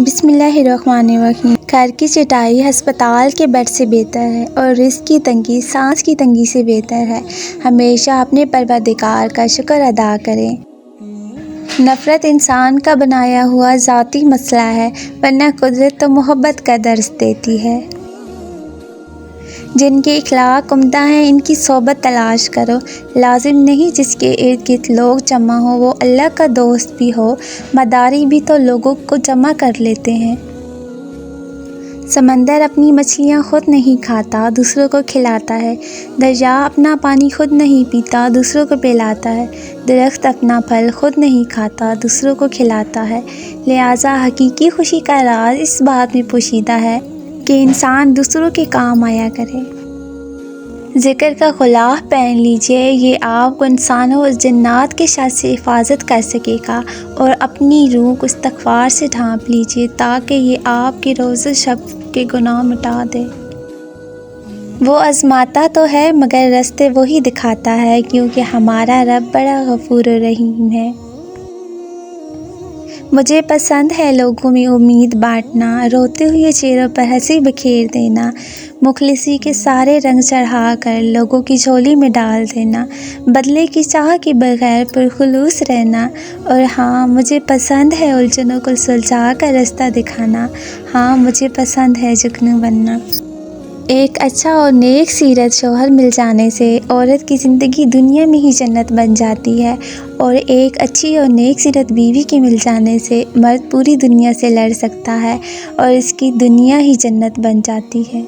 बिस्मिल्लाहिर्रहमानिर्रहीम। घर की चटाई अस्पताल के बेड से बेहतर है और रिज़्क़ की तंगी सांस की तंगी से बेहतर है। हमेशा अपने परवरदिगार का शुक्र अदा करें। नफ़रत इंसान का बनाया हुआ ज़ाती मसला है, वरना कुदरत तो मोहब्बत का दर्स देती है। जिनके इखलाक उम्दा हैं, इनकी सोबत तलाश करो। लाजिम नहीं जिसके इर्द गिर्द लोग जमा हो वो अल्लाह का दोस्त भी हो। मदारी भी तो लोगों को जमा कर लेते हैं। समंदर अपनी मछलियाँ खुद नहीं खाता, दूसरों को खिलाता है। दरिया अपना पानी खुद नहीं पीता, दूसरों को पिलाता है। दरख्त अपना फल खुद नहीं खाता, दूसरों को खिलाता है। लिहाजा हकीकी खुशी का राज इस बात में पोशीदा है कि इंसान दूसरों के काम आया करे। ज़िक्र का ग़िलाफ़ पहन लीजिए, ये आपको इंसानों और जिन्नात के शर से हिफाजत कर सकेगा। और अपनी रूह को इस्तग़फ़ार से ढाँप लीजिए ताकि ये आपके रोज़ शब के गुनाह मिटा दे। वो आज़माता तो है मगर रास्ते वही दिखाता है, क्योंकि हमारा रब बड़ा गफ़ूर रहीम है। मुझे पसंद है लोगों में उम्मीद बांटना, रोते हुए चेहरों पर हंसी बिखेर देना, मुखलिसी के सारे रंग चढ़ा कर लोगों की झोली में डाल देना, बदले की चाह के बगैर पुरखुलूस रहना। और हाँ, मुझे पसंद है उलझनों को सुलझा कर रास्ता दिखाना। हाँ, मुझे पसंद है जुगनू बनना। एक अच्छा और नेक सीरत शौहर मिल जाने से औरत की ज़िंदगी दुनिया में ही जन्नत बन जाती है, और एक अच्छी और नेक सीरत बीवी के मिल जाने से मर्द पूरी दुनिया से लड़ सकता है और इसकी दुनिया ही जन्नत बन जाती है।